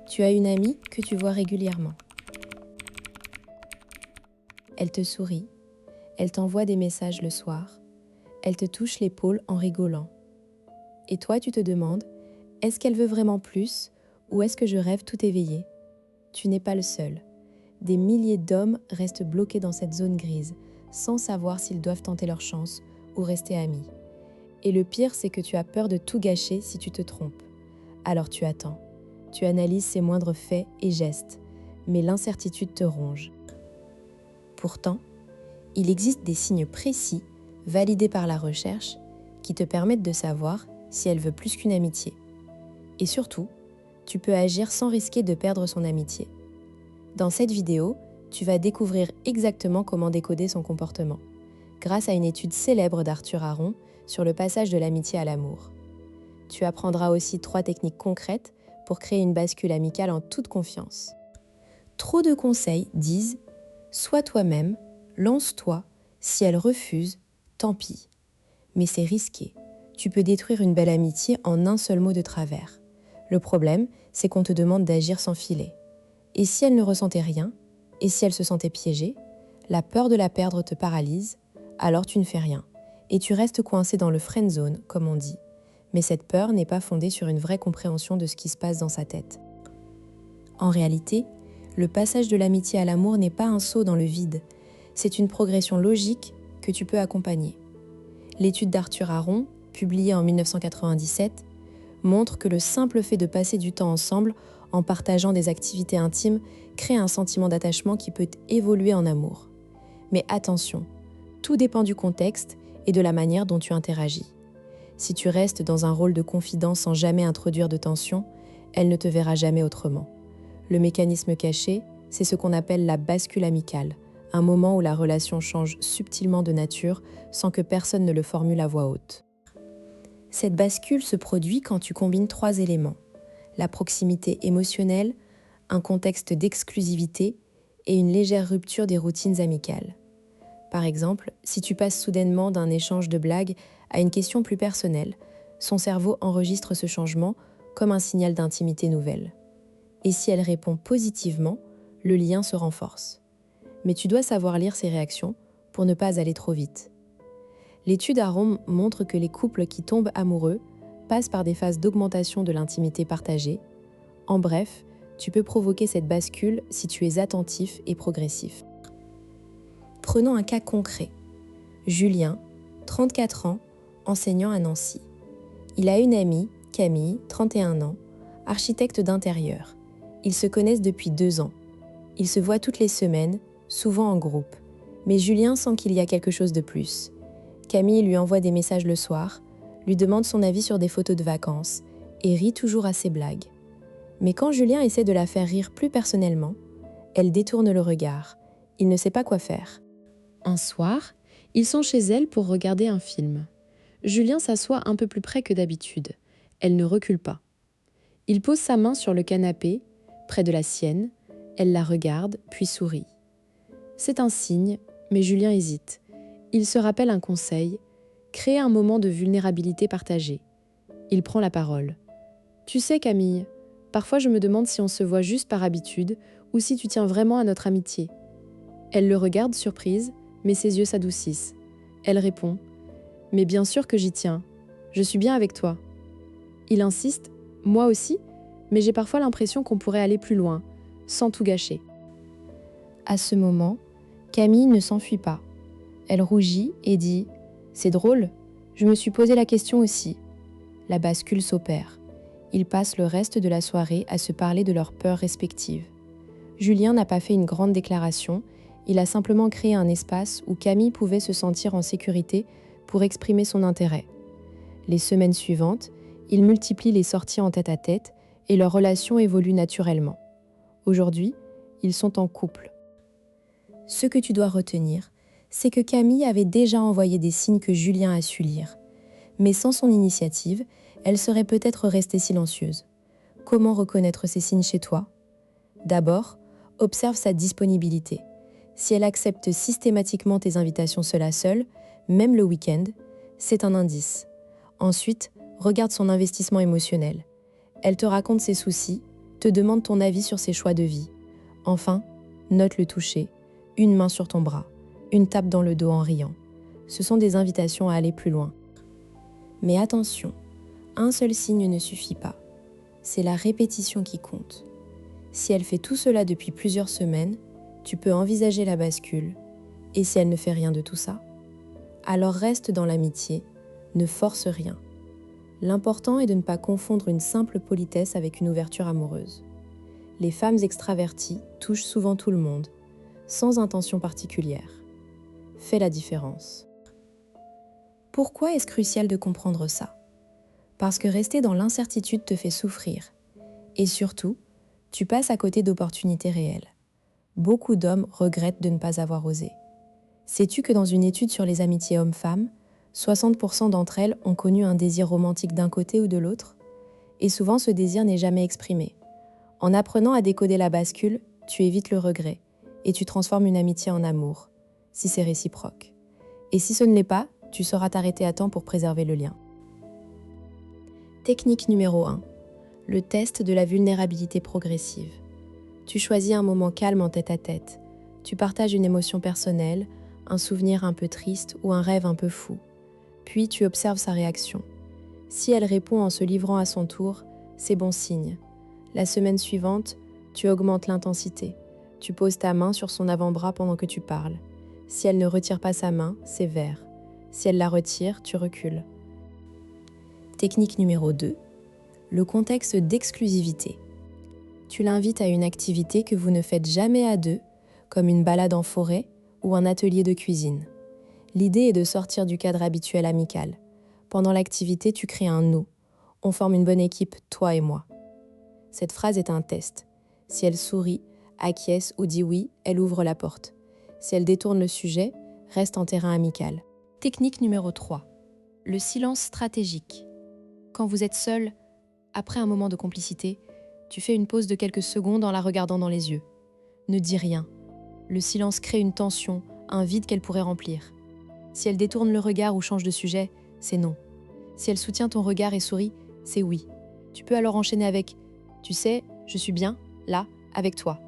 Tu as une amie que tu vois régulièrement. Elle te sourit, elle t'envoie des messages le soir, elle te touche l'épaule en rigolant. Et toi, tu te demandes, est-ce qu'elle veut vraiment plus ou est-ce que je rêve tout éveillé? Tu n'es pas le seul. Des milliers d'hommes restent bloqués dans cette zone grise, sans savoir s'ils doivent tenter leur chance ou rester amis. Et le pire, c'est que tu as peur de tout gâcher si tu te trompes. Alors tu attends. Tu analyses ses moindres faits et gestes, mais l'incertitude te ronge. Pourtant, il existe des signes précis, validés par la recherche, qui te permettent de savoir si elle veut plus qu'une amitié. Et surtout, tu peux agir sans risquer de perdre son amitié. Dans cette vidéo, tu vas découvrir exactement comment décoder son comportement, grâce à une étude célèbre d'Arthur Aron sur le passage de l'amitié à l'amour. Tu apprendras aussi 3 techniques concrètes pour créer une bascule amicale en toute confiance. Trop de conseils disent « sois toi-même, lance-toi, si elle refuse, tant pis ». Mais c'est risqué. Tu peux détruire une belle amitié en un seul mot de travers. Le problème, c'est qu'on te demande d'agir sans filet. Et si elle ne ressentait rien? Et si elle se sentait piégée? La peur de la perdre te paralyse, alors tu ne fais rien. Et tu restes coincé dans le friend zone, comme on dit. Mais cette peur n'est pas fondée sur une vraie compréhension de ce qui se passe dans sa tête. En réalité, le passage de l'amitié à l'amour n'est pas un saut dans le vide. C'est une progression logique que tu peux accompagner. L'étude d'Arthur Aron, publiée en 1997, montre que le simple fait de passer du temps ensemble en partageant des activités intimes crée un sentiment d'attachement qui peut évoluer en amour. Mais attention, tout dépend du contexte et de la manière dont tu interagis. Si tu restes dans un rôle de confident sans jamais introduire de tension, elle ne te verra jamais autrement. Le mécanisme caché, c'est ce qu'on appelle la bascule amicale, un moment où la relation change subtilement de nature sans que personne ne le formule à voix haute. Cette bascule se produit quand tu combines 3 éléments: la proximité émotionnelle, un contexte d'exclusivité et une légère rupture des routines amicales. Par exemple, si tu passes soudainement d'un échange de blagues à une question plus personnelle, son cerveau enregistre ce changement comme un signal d'intimité nouvelle. Et si elle répond positivement, le lien se renforce. Mais tu dois savoir lire ses réactions pour ne pas aller trop vite. L'étude Aron montre que les couples qui tombent amoureux passent par des phases d'augmentation de l'intimité partagée. En bref, tu peux provoquer cette bascule si tu es attentif et progressif. Prenons un cas concret. Julien, 34 ans, enseignant à Nancy. Il a une amie, Camille, 31 ans, architecte d'intérieur. Ils se connaissent depuis 2 ans. Ils se voient toutes les semaines, souvent en groupe. Mais Julien sent qu'il y a quelque chose de plus. Camille lui envoie des messages le soir, lui demande son avis sur des photos de vacances et rit toujours à ses blagues. Mais quand Julien essaie de la faire rire plus personnellement, elle détourne le regard. Il ne sait pas quoi faire. Un soir, ils sont chez elle pour regarder un film. Julien s'assoit un peu plus près que d'habitude. Elle ne recule pas. Il pose sa main sur le canapé, près de la sienne. Elle la regarde, puis sourit. C'est un signe, mais Julien hésite. Il se rappelle un conseil, créer un moment de vulnérabilité partagée. Il prend la parole. « Tu sais, Camille, parfois je me demande si on se voit juste par habitude ou si tu tiens vraiment à notre amitié. » Elle le regarde surprise, mais ses yeux s'adoucissent. Elle répond « Mais bien sûr que j'y tiens. Je suis bien avec toi. » Il insiste « Moi aussi, mais j'ai parfois l'impression qu'on pourrait aller plus loin, sans tout gâcher. » À ce moment, Camille ne s'enfuit pas. Elle rougit et dit « C'est drôle, je me suis posé la question aussi. » La bascule s'opère. Ils passent le reste de la soirée à se parler de leurs peurs respectives. Julien n'a pas fait une grande déclaration, il a simplement créé un espace où Camille pouvait se sentir en sécurité pour exprimer son intérêt. Les semaines suivantes, ils multiplient les sorties en tête-à-tête et leur relation évolue naturellement. Aujourd'hui, ils sont en couple. Ce que tu dois retenir, c'est que Camille avait déjà envoyé des signes que Julien a su lire. Mais sans son initiative, elle serait peut-être restée silencieuse. Comment reconnaître ces signes chez toi? D'abord, observe sa disponibilité. Si elle accepte systématiquement tes invitations seule à seule, même le week-end, c'est un indice. Ensuite, regarde son investissement émotionnel. Elle te raconte ses soucis, te demande ton avis sur ses choix de vie. Enfin, note le toucher, une main sur ton bras, une tape dans le dos en riant. Ce sont des invitations à aller plus loin. Mais attention, un seul signe ne suffit pas. C'est la répétition qui compte. Si elle fait tout cela depuis plusieurs semaines, tu peux envisager la bascule. Et si elle ne fait rien de tout ça, alors reste dans l'amitié, ne force rien. L'important est de ne pas confondre une simple politesse avec une ouverture amoureuse. Les femmes extraverties touchent souvent tout le monde, sans intention particulière. Fais la différence. Pourquoi est-ce crucial de comprendre ça ? Parce que rester dans l'incertitude te fait souffrir. Et surtout, tu passes à côté d'opportunités réelles. Beaucoup d'hommes regrettent de ne pas avoir osé. Sais-tu que dans une étude sur les amitiés hommes-femmes, 60% d'entre elles ont connu un désir romantique d'un côté ou de l'autre ? Et souvent, ce désir n'est jamais exprimé. En apprenant à décoder la bascule, tu évites le regret et tu transformes une amitié en amour, si c'est réciproque. Et si ce ne l'est pas, tu sauras t'arrêter à temps pour préserver le lien. Technique numéro 1. Le test de la vulnérabilité progressive. Tu choisis un moment calme en tête-à-tête. Tu partages une émotion personnelle, un souvenir un peu triste ou un rêve un peu fou. Puis tu observes sa réaction. Si elle répond en se livrant à son tour, c'est bon signe. La semaine suivante, tu augmentes l'intensité. Tu poses ta main sur son avant-bras pendant que tu parles. Si elle ne retire pas sa main, c'est vert. Si elle la retire, tu recules. Technique numéro 2. Le contexte d'exclusivité. Tu l'invites à une activité que vous ne faites jamais à deux, comme une balade en forêt ou un atelier de cuisine. L'idée est de sortir du cadre habituel amical. Pendant l'activité, tu crées un « nous ». On forme une bonne équipe, toi et moi. Cette phrase est un test. Si elle sourit, acquiesce ou dit oui, elle ouvre la porte. Si elle détourne le sujet, reste en terrain amical. Technique numéro 3. Le silence stratégique. Quand vous êtes seul, après un moment de complicité, tu fais une pause de quelques secondes en la regardant dans les yeux. Ne dis rien. Le silence crée une tension, un vide qu'elle pourrait remplir. Si elle détourne le regard ou change de sujet, c'est non. Si elle soutient ton regard et sourit, c'est oui. Tu peux alors enchaîner avec « Tu sais, je suis bien, là, avec toi ».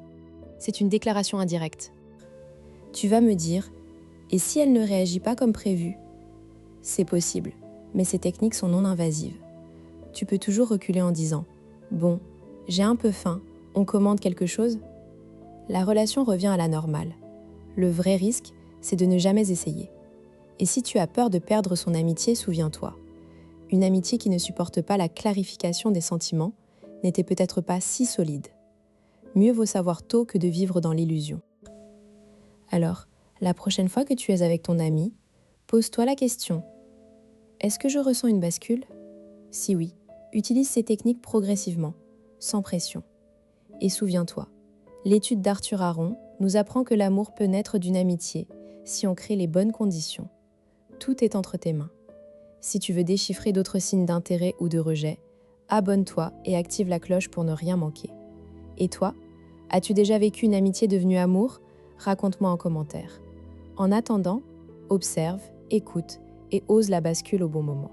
C'est une déclaration indirecte. Tu vas me dire « Et si elle ne réagit pas comme prévu ?» C'est possible, mais ces techniques sont non invasives. Tu peux toujours reculer en disant « Bon, j'ai un peu faim, on commande quelque chose ?» La relation revient à la normale. Le vrai risque, c'est de ne jamais essayer. Et si tu as peur de perdre son amitié, souviens-toi. Une amitié qui ne supporte pas la clarification des sentiments n'était peut-être pas si solide. Mieux vaut savoir tôt que de vivre dans l'illusion. Alors, la prochaine fois que tu es avec ton ami, pose-toi la question. Est-ce que je ressens une bascule ? Si oui, utilise ces techniques progressivement, sans pression. Et souviens-toi, l'étude d'Arthur Aron nous apprend que l'amour peut naître d'une amitié si on crée les bonnes conditions. Tout est entre tes mains. Si tu veux déchiffrer d'autres signes d'intérêt ou de rejet, abonne-toi et active la cloche pour ne rien manquer. Et toi, as-tu déjà vécu une amitié devenue amour ? Raconte-moi en commentaire. En attendant, observe, écoute et ose la bascule au bon moment.